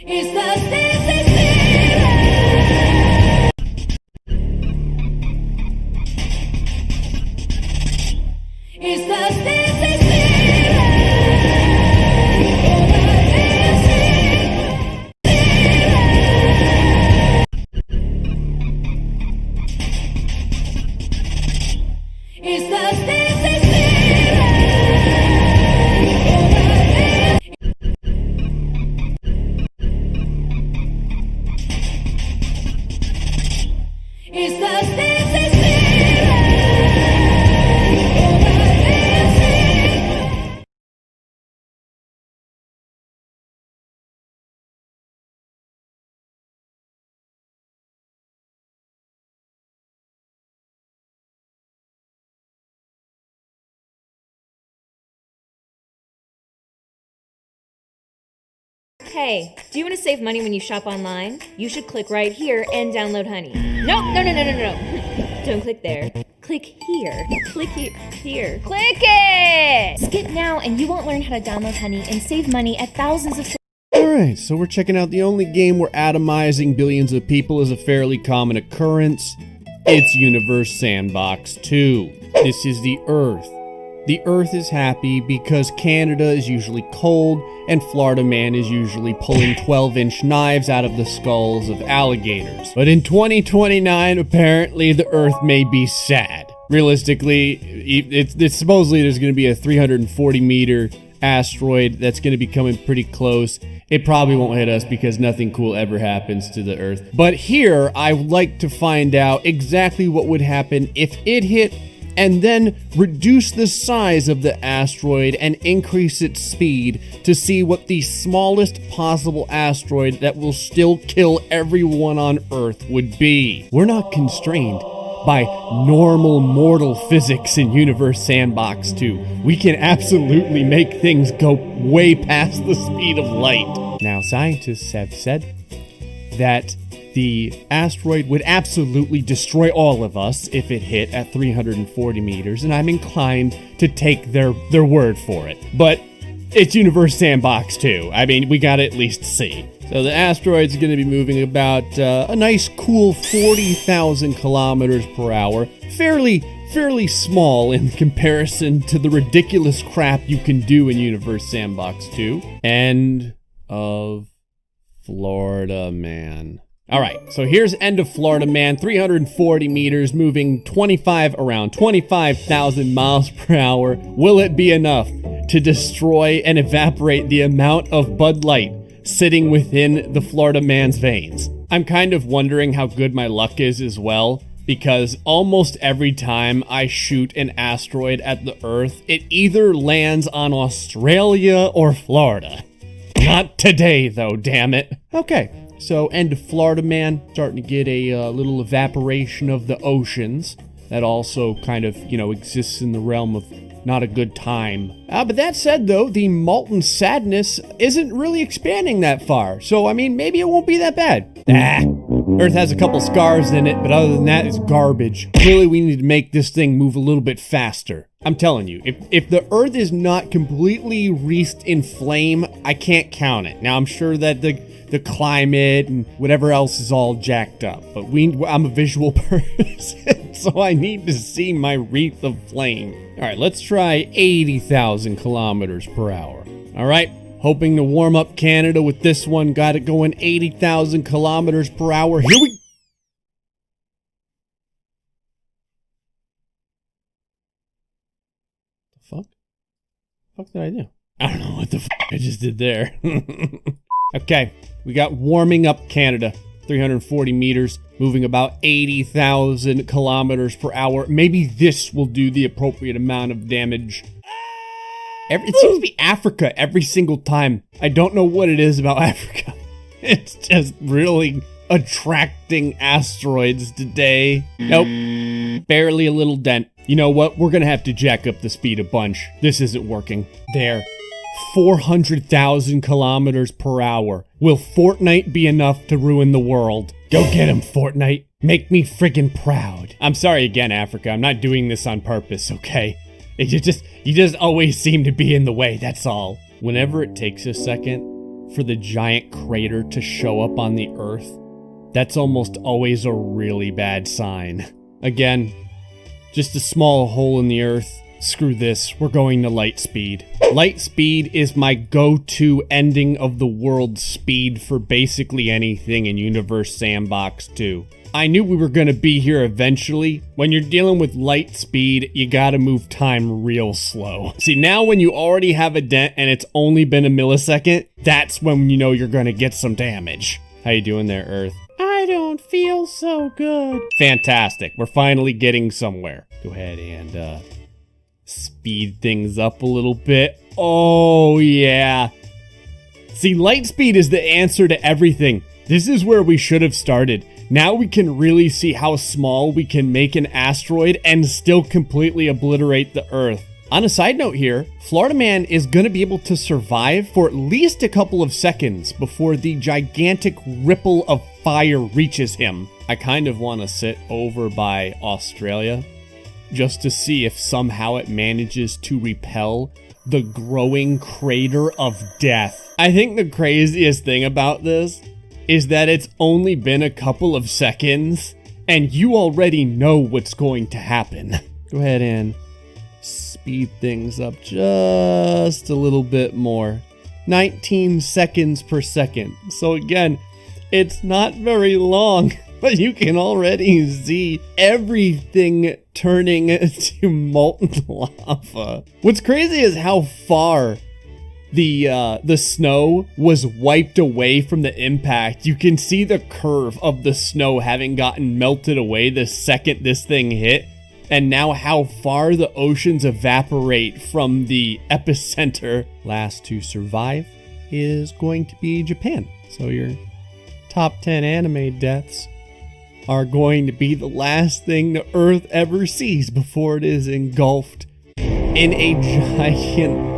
It's the Stacy Spirit. It's the Stacy Spirit. It's the Stacy Spirit. It's the Stacy Spirit. Hey, do you want to save money when you shop online? You should click right here and download Honey. No. Don't click there. Click here. Click here. Click it! Skip now and you won't learn how to download Honey and save money at thousands of... Alright, so we're checking out the only game where atomizing billions of people is a fairly common occurrence. It's Universe Sandbox 2. This is the Earth. The Earth is happy because Canada is usually cold and Florida Man is usually pulling 12-inch knives out of the skulls of alligators. But in 2029, apparently the Earth may be sad. Realistically, it's supposedly there's going to be a 340-meter asteroid that's going to be coming pretty close. It probably won't hit us because nothing cool ever happens to the Earth. But here, I would like to find out exactly what would happen if it hit and then reduce the size of the asteroid and increase its speed to see what the smallest possible asteroid that will still kill everyone on Earth would be. We're not constrained by normal mortal physics in Universe Sandbox 2. We can absolutely make things go way past the speed of light. Now, scientists have said that the asteroid would absolutely destroy all of us if it hit at 340 meters, and I'm inclined to take their word for it. But it's Universe Sandbox 2. I mean, we gotta at least see. So the asteroid's gonna be moving about a nice cool 40,000 kilometers per hour. Fairly small in comparison to the ridiculous crap you can do in Universe Sandbox 2. End of Florida Man. All right, so here's End of Florida Man, 340 meters, moving around 25,000 miles per hour. Will it be enough to destroy and evaporate the amount of Bud Light sitting within the Florida Man's veins? I'm kind of wondering how good my luck is as well, because almost every time I shoot an asteroid at the Earth, it either lands on Australia or Florida. Not today, though, damn it. Okay. So, End of Florida Man, starting to get a little evaporation of the oceans. That also kind of, exists in the realm of not a good time. But that said, though, the molten sadness isn't really expanding that far. So, I mean, maybe it won't be that bad. Earth has a couple scars in it, but other than that, it's garbage. Clearly, we need to make this thing move a little bit faster. I'm telling you, if the Earth is not completely wreathed in flame, I can't count it. Now, I'm sure that the climate and whatever else is all jacked up, but I'm a visual person, so I need to see my wreath of flame. All right, let's try 80,000 kilometers per hour. All right, hoping to warm up Canada with this one. Got it going 80,000 kilometers per hour. Here we... The fuck? What did I do? I don't know what the fuck I just did there. Okay, we got warming up Canada. 340 meters, moving about 80,000 kilometers per hour. Maybe this will do the appropriate amount of damage. It seems to be Africa every single time. I don't know what it is about Africa. It's just really attracting asteroids today. Nope, barely a little dent. You know what? We're gonna have to jack up the speed a bunch. This isn't working. There. 400,000 kilometers per hour. Will Fortnite be enough to ruin the world? Go get him, Fortnite. Make me friggin' proud. I'm sorry again, Africa. I'm not doing this on purpose, okay? You just always seem to be in the way, that's all. Whenever it takes a second for the giant crater to show up on the Earth, that's almost always a really bad sign. Again, just a small hole in the Earth. Screw this, we're going to light speed. Light speed is my go-to ending of the world speed for basically anything in Universe Sandbox 2. I knew we were going to be here eventually. When you're dealing with light speed, you gotta move time real slow. See, now when you already have a dent and it's only been a millisecond, that's when you know you're gonna get some damage. How you doing there, Earth? I don't feel so good. Fantastic, we're finally getting somewhere. Go ahead and, speed things up a little bit. Oh, yeah. See, light speed is the answer to everything. This is where we should have started. Now we can really see how small we can make an asteroid and still completely obliterate the Earth. On a side note here, Florida Man is going to be able to survive for at least a couple of seconds before the gigantic ripple of fire reaches him. I kind of want to sit over by Australia just to see if somehow it manages to repel the growing crater of death. I think the craziest thing about this is that it's only been a couple of seconds and you already know what's going to happen. Go ahead and speed things up just a little bit more. 19 seconds per second. So again, it's not very long, but you can already see everything turning to molten lava. What's crazy is how far the snow was wiped away from the impact. You can see the curve of the snow having gotten melted away the second this thing hit, and now how far the oceans evaporate from the epicenter. Last to survive is going to be Japan. So your top 10 anime deaths are going to be the last thing the Earth ever sees before it is engulfed in a giant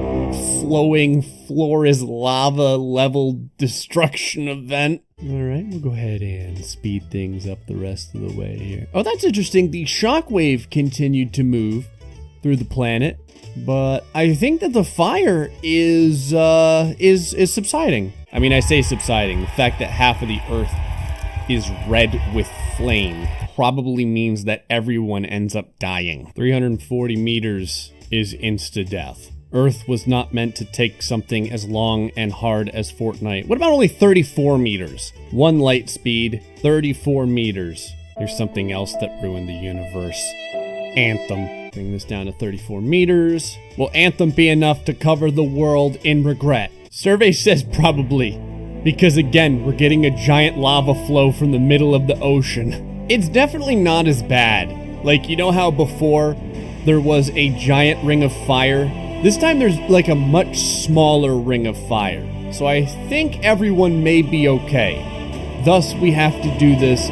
flowing floor is lava level destruction event. Alright, we'll go ahead and speed things up the rest of the way here. Oh, that's interesting. The shockwave continued to move through the planet, but I think that the fire is subsiding. I mean, I say subsiding. The fact that half of the Earth is red with flame probably means that everyone ends up dying. 340 meters is insta-death. Earth was not meant to take something as long and hard as Fortnite. What about only 34 meters? One light speed, 34 meters. There's something else that ruined the universe. Anthem. Bring this down to 34 meters. Will Anthem be enough to cover the world in regret? Survey says probably. Because again, we're getting a giant lava flow from the middle of the ocean. It's definitely not as bad. Like, you know how before there was a giant ring of fire? This time there's like a much smaller ring of fire. So I think everyone may be okay. Thus, we have to do this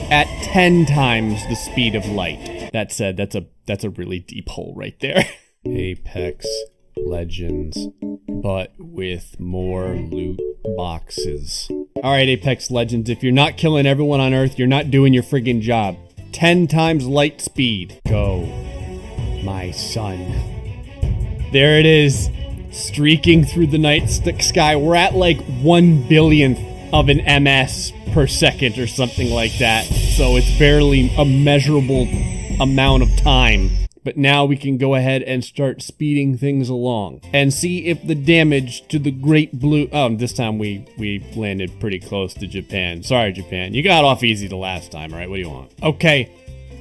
at 10 times the speed of light. That said, that's a really deep hole right there. Apex Legends, but with more loot boxes. Alright, Apex Legends, if you're not killing everyone on Earth, you're not doing your friggin' job. 10 times light speed. Go, my son. There it is, streaking through the night sky. We're at like 1 billionth of an MS per second or something like that. So it's barely a measurable amount of time. But now we can go ahead and start speeding things along and see if the damage to the Great Blue... Oh, this time we landed pretty close to Japan. Sorry, Japan. You got off easy the last time, all right? What do you want? Okay,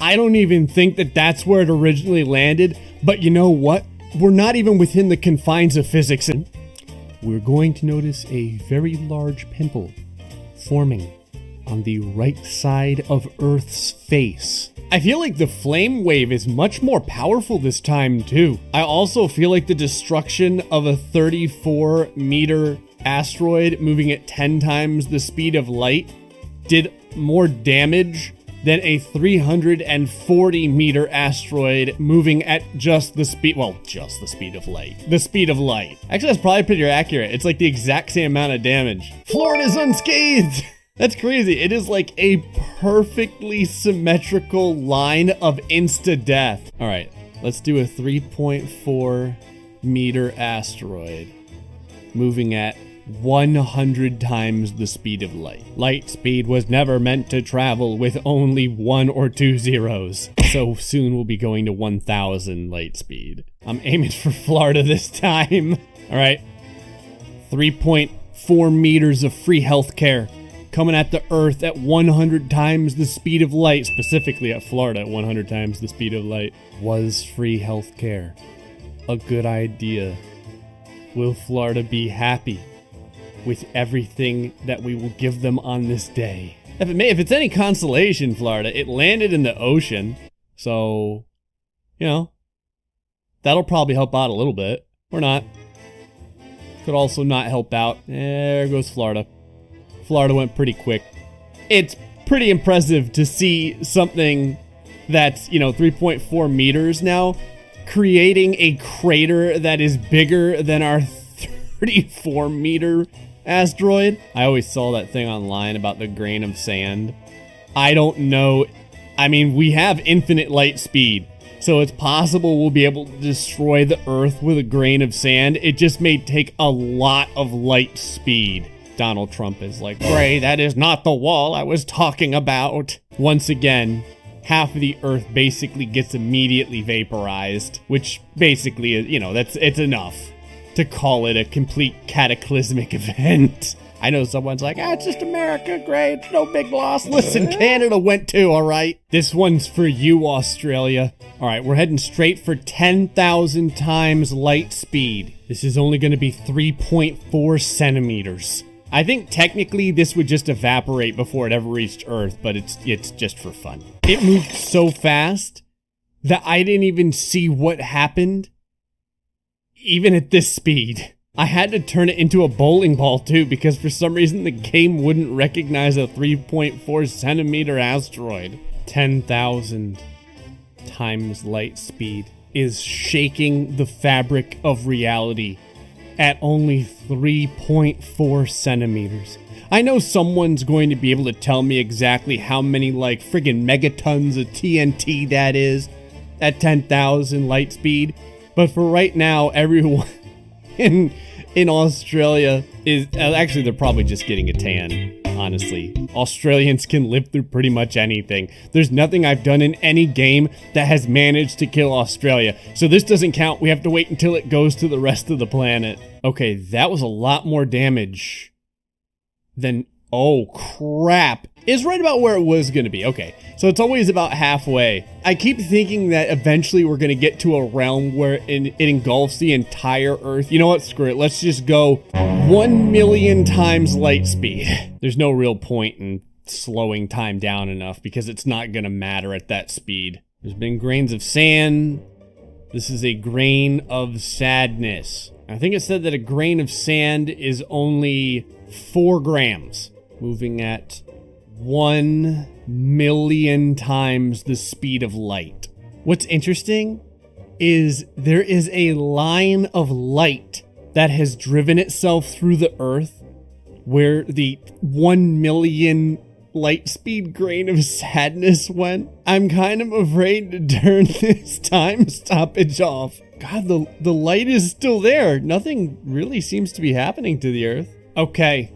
I don't even think that that's where it originally landed. But you know what? We're not even within the confines of physics. And we're going to notice a very large pimple forming on the right side of Earth's face. I feel like the flame wave is much more powerful this time too. I also feel like the destruction of a 34 meter asteroid moving at 10 times the speed of light did more damage than a 340 meter asteroid moving at just the speed, well, just the speed of light. The speed of light. Actually, that's probably pretty accurate. It's like the exact same amount of damage. Florida's unscathed! That's crazy. It is like a perfectly symmetrical line of insta-death. All right, let's do a 3.4 meter asteroid moving at 100 times the speed of light. Light speed was never meant to travel with only 1 or 2 zeros. So soon we'll be going to 1,000 light speed. I'm aiming for Florida this time. All right. 3.4 meters of free healthcare coming at the Earth at 100 times the speed of light, specifically at Florida at 100 times the speed of light. Was free healthcare a good idea? Will Florida be happy with everything that we will give them on this day? If it's any consolation, Florida, it landed in the ocean. So, you know, that'll probably help out a little bit. Or not. Could also not help out. There goes Florida. Florida went pretty quick. It's pretty impressive to see something that's, 3.4 meters now, creating a crater that is bigger than our 34-meter asteroid. I always saw that thing online about the grain of sand. I don't know. I mean, we have infinite light speed, so it's possible we'll be able to destroy the Earth with a grain of sand. It just may take a lot of light speed. Donald Trump is like, Gray, that is not the wall I was talking about. Once again, half of the Earth basically gets immediately vaporized, which basically is, it's enough to call it a complete cataclysmic event. I know someone's like, it's just America, Gray, it's no big loss. Listen, Canada went too, all right? This one's for you, Australia. All right, we're heading straight for 10,000 times light speed. This is only going to be 3.4 centimeters. I think technically this would just evaporate before it ever reached Earth, but it's just for fun. It moved so fast that I didn't even see what happened, even at this speed. I had to turn it into a bowling ball too, because for some reason the game wouldn't recognize a 3.4 centimeter asteroid. 10,000 times light speed is shaking the fabric of reality at only 3.4 centimeters. I know someone's going to be able to tell me exactly how many friggin' megatons of TNT that is at 10,000 light speed, but for right now, everyone in Australia is actually, they're probably just getting a tan. Honestly, Australians can live through pretty much anything. There's nothing I've done in any game that has managed to kill Australia. So this doesn't count. We have to wait until it goes to the rest of the planet. Okay, that was a lot more damage than... Oh, crap. It's right about where it was going to be. Okay, so it's always about halfway. I keep thinking that eventually we're going to get to a realm where it engulfs the entire Earth. You know what? Screw it. Let's just go 1 million times light speed. There's no real point in slowing time down enough because it's not going to matter at that speed. There's been grains of sand. This is a grain of sadness. I think it said that a grain of sand is only 4 grams. Moving at 1 million times the speed of light. What's interesting is there is a line of light that has driven itself through the Earth where the 1 million light speed grain of sadness went. I'm kind of afraid to turn this time stoppage off. God, the light is still there. Nothing really seems to be happening to the Earth. Okay.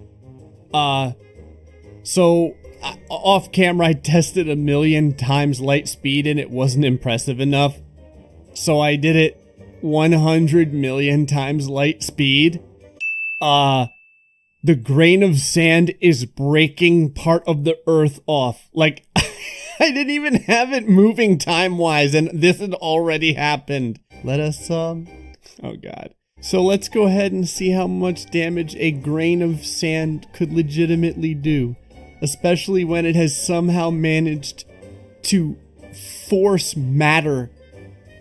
So off camera, I tested 1 million times light speed and it wasn't impressive enough. So I did it 100 million times light speed. The grain of sand is breaking part of the Earth off. I didn't even have it moving time-wise and this had already happened. Let us, oh God. So let's go ahead and see how much damage a grain of sand could legitimately do. Especially when it has somehow managed to force matter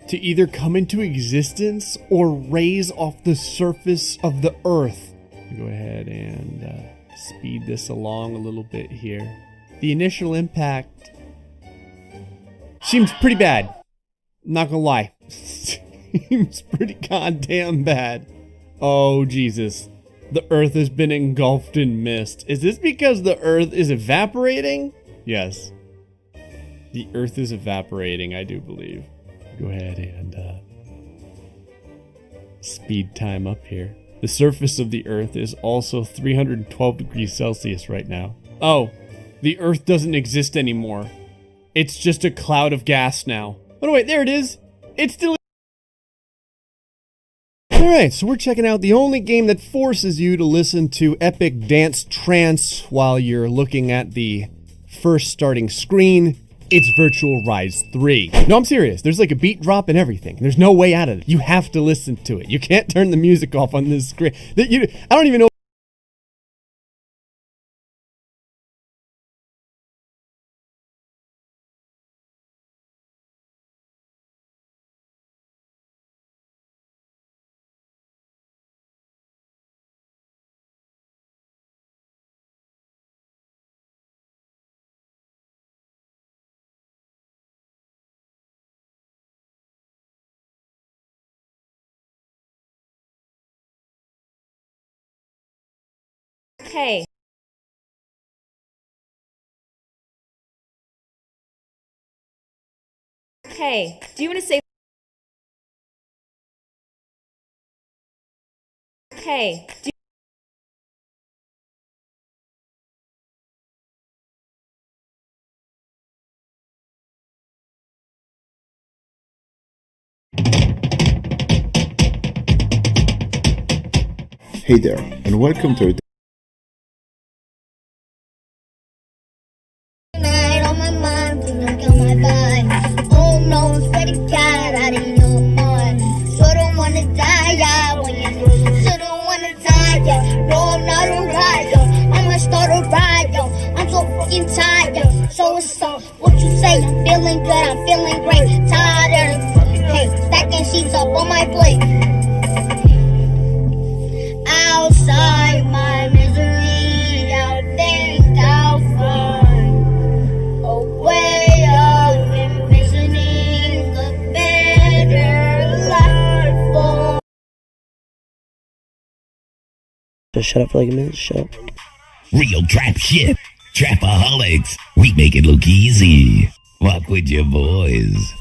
to either come into existence or raise off the surface of the Earth. Go ahead and speed this along a little bit here. The initial impact seems pretty bad. Not gonna lie. Seems pretty goddamn bad. Oh, Jesus. The Earth has been engulfed in mist. Is this because the Earth is evaporating? Yes. The Earth is evaporating, I do believe. Go ahead and speed time up here. The surface of the Earth is also 312 degrees Celsius right now. Oh, the Earth doesn't exist anymore. It's just a cloud of gas now. Oh no, wait, there it is. It's still... Alright, so we're checking out the only game that forces you to listen to epic dance trance while you're looking at the first starting screen. It's Virtual Rise 3. No, I'm serious. There's like a beat drop and everything. There's no way out of it. You have to listen to it. You can't turn the music off on this screen. I don't even know. Hey. Hey, do you want to say... Hey, do Hey there, and welcome to Night on my mind, please don't kill my vibe. Oh no, swear to God, out of your mind. Sure don't wanna die, yeah, when you sure don't wanna die, yeah. No, I'm not a riot, I'ma start a riot. I'm so fucking tired, so it's so, what you say, I'm feeling good, I'm feeling great. Tired of fucking hate, stacking sheets up on my plate. Outside my misery, I'll think I'll find a way of envisioning a better life for. Just shut up for like a minute. Shut up. Real trap shit. Trapaholics. We make it look easy. Walk with your boys.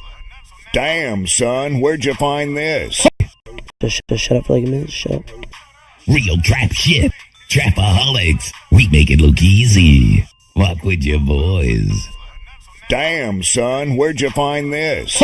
Damn, son, where'd you find this? Just shut up for like a minute. Shut up. Real trap shit. Trapaholics. We make it look easy. Walk with your boys. Damn, son, where'd you find this?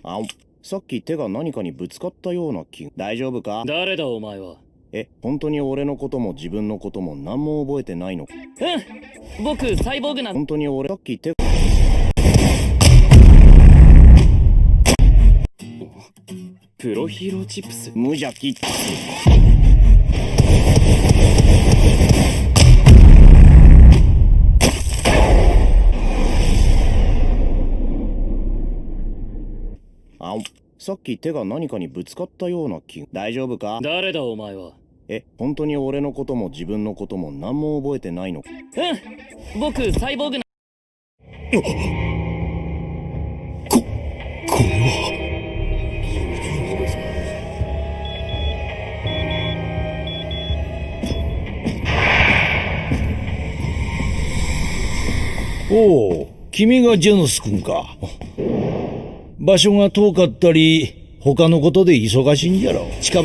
あ、さっき手が何かにぶつかったような気。大丈夫か？誰だお前は。本当に俺のことも自分のことも何も覚えてないの？僕サイボーグなん。本当に俺さっき手。プロヒーローチップス。無邪気。あ、さっき手が何かにぶつかったような気。大丈夫か？誰だお前は。本当に俺のことも自分のことも何も覚えてないの？僕サイボーグな。これは。おお、君がジェノス君か。場所が遠かったり、他のことで忙しいんじゃろ。近